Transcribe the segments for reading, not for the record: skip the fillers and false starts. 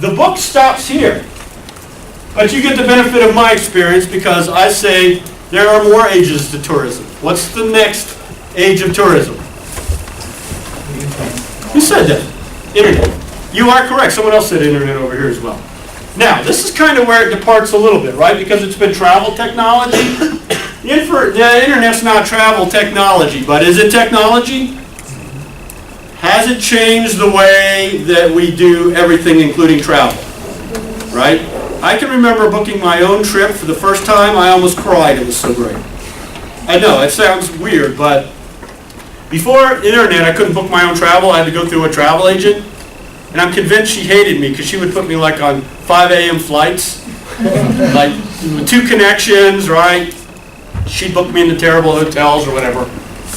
the book stops here. But you get the benefit of my experience because I say there are more ages to tourism. What's the next age of tourism? Who said that? Internet. You are correct. Someone else said internet over here as well. Now, this is kind of where it departs a little bit, right? Because it's been travel technology. The internet's not travel technology, but is it technology? Has it changed the way that we do everything, including travel? Right? I can remember booking my own trip for the first time. I almost cried. It was so great. I know, it sounds weird, but before internet, I couldn't book my own travel. I had to go through a travel agent. And I'm convinced she hated me because she would put me like on 5 a.m. flights. Like 2 connections, right? She'd book me into terrible hotels or whatever.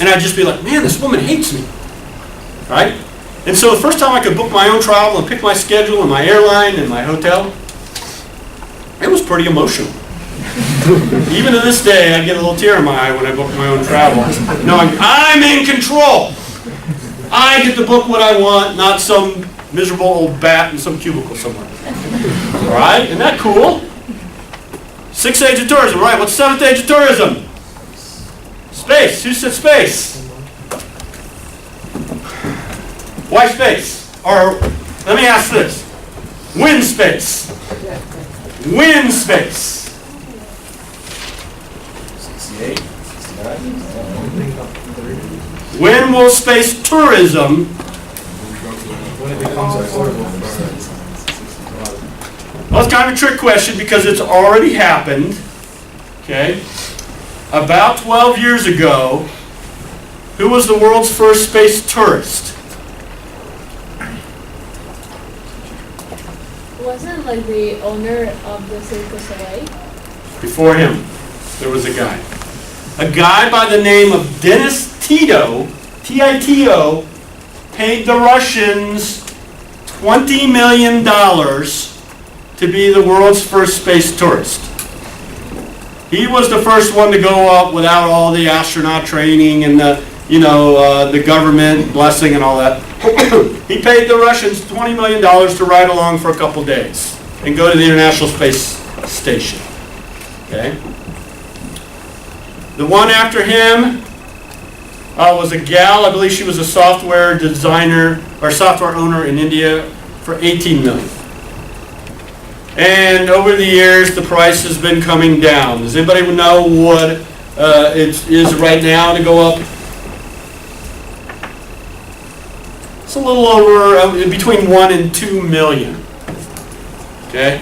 And I'd just be like, man, this woman hates me. Right? And so the first time I could book my own travel and pick my schedule and my airline and my hotel, it was pretty emotional. Even to this day, I get a little tear in my eye when I book my own travel, knowing I'm in control. I get to book what I want, not some miserable old bat in some cubicle somewhere. All right? Isn't that cool? 6th age of tourism. Right, what's 7th age of tourism? Space. Who said space? Why space? Or, let me ask this. When space? When space? 68, 69. When will space tourism When it becomes affordable. Well, it's kind of a trick question because it's already happened. Okay? About 12 years ago, who was the world's first space tourist? Wasn't like the owner of the Cirque du Soleil? Before him, there was a guy. A guy by the name of Dennis Tito, T-I-T-O, paid the Russians $20 million to be the world's first space tourist. He was the first one to go up without all the astronaut training and the government blessing and all that. He paid the Russians $20 million to ride along for a couple days and go to the International Space Station. Okay. The one after him was a gal. I believe she was a software designer or software owner in India for $18 million. And over the years, the price has been coming down. Does anybody know what it is right now to go up? It's a little over, between 1 and 2 million. Okay?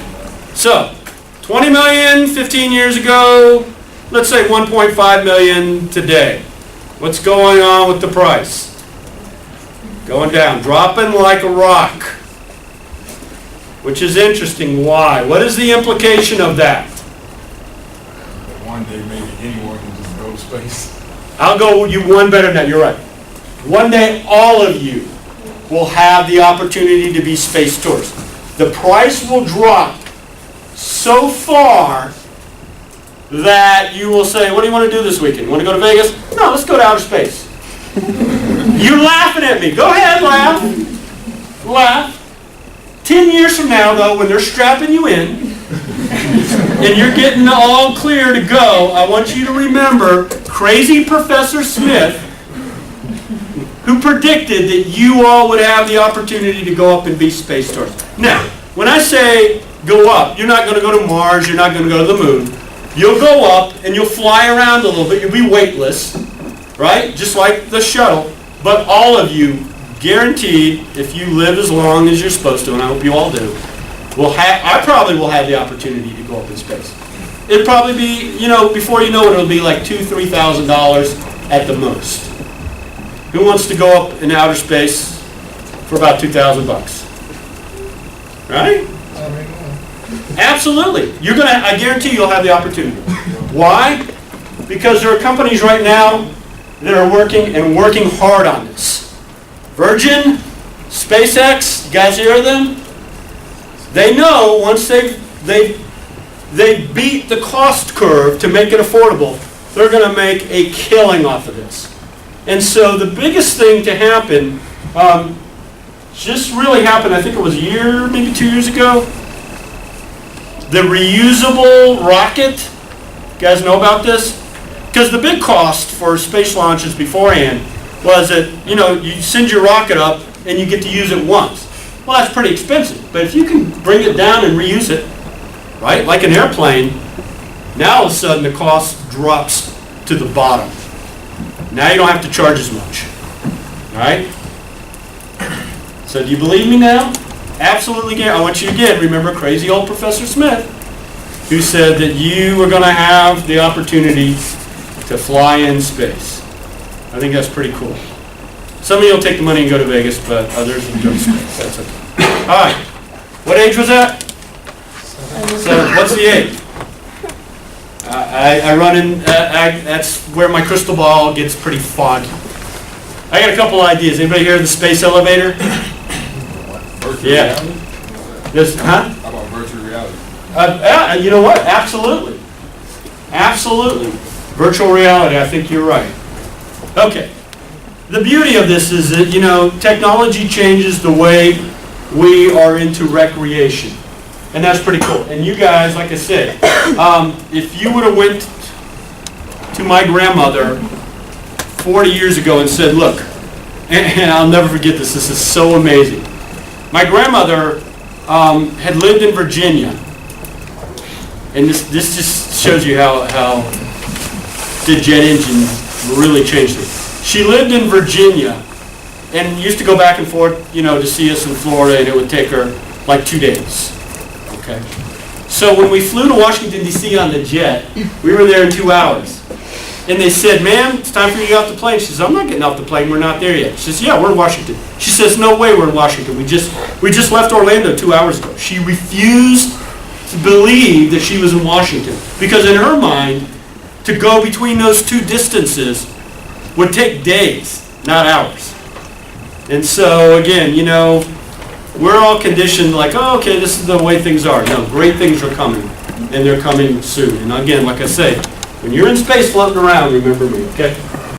So, 20 million 15 years ago, let's say 1.5 million today. What's going on with the price? Going down, dropping like a rock. Which is interesting. Why? What is the implication of that? One day maybe anyone can just go to space. I'll go you one better than that. You're right. One day all of you will have the opportunity to be space tourists. The price will drop so far that you will say, what do you want to do this weekend? Want to go to Vegas? No, let's go to outer space. You're laughing at me. Go ahead, laugh. Laugh. 10 years from now, though, when they're strapping you in and you're getting all clear to go, I want you to remember crazy Professor Smith, who predicted that you all would have the opportunity to go up and be space tourists. Now, when I say go up, you're not going to go to Mars, you're not going to go to the moon. You'll go up and you'll fly around a little bit. You'll be weightless, right? Just like the shuttle. But all of you, guaranteed, if you live as long as you're supposed to, and I hope you all do, I probably will have the opportunity to go up in space. It'll probably be, before you know it, it'll be like $2,000, $3,000 at the most. Who wants to go up in outer space for about $2,000 bucks? Right? Absolutely. I guarantee you'll have the opportunity. Why? Because there are companies right now that are working hard on this. Virgin, SpaceX, you guys hear them? They know once they beat the cost curve to make it affordable, they're going to make a killing off of this. And so the biggest thing to happen just really happened, I think it was a year, maybe 2 years ago. The reusable rocket, you guys know about this? Because the big cost for space launches beforehand was that, you know, you send your rocket up and you get to use it once. Well, that's pretty expensive. But if you can bring it down and reuse it, right, like an airplane, now all of a sudden the cost drops to the bottom. Now you don't have to charge as much. All right? So do you believe me now? Absolutely. I want you to remember crazy old Professor Smith, who said that you were going to have the opportunity to fly in space. I think that's pretty cool. Some of you will take the money and go to Vegas, but others will go to space. That's okay. All right. What age was that? 7. What's the age? I run in, that's where my crystal ball gets pretty foggy. I got a couple ideas. Anybody hear of the space elevator? Virtual Yeah. reality? This, huh? How about virtual reality? You know what? Absolutely. Absolutely. Virtual reality, I think you're right. Okay. The beauty of this is that, you know, technology changes the way we are into recreation. And that's pretty cool. And you guys, like I said, if you would have went to my grandmother 40 years ago and said, look, and I'll never forget this, this is so amazing. My grandmother had lived in Virginia. And this just shows you how the jet engine really changed it. She lived in Virginia and used to go back and forth, you know, to see us in Florida, and it would take her like 2 days. Okay. So when we flew to Washington, D.C. on the jet, we were there in 2 hours. And they said, ma'am, it's time for you to get off the plane. She says, I'm not getting off the plane. We're not there yet. She says, yeah, we're in Washington. She says, no way we're in Washington. We just left Orlando 2 hours ago. She refused to believe that she was in Washington. Because in her mind, to go between those two distances would take days, not hours. And so, again, you know, we're all conditioned like, oh, okay, this is the way things are. No, great things are coming, and they're coming soon. And again, like I say, when you're in space floating around, remember me, okay?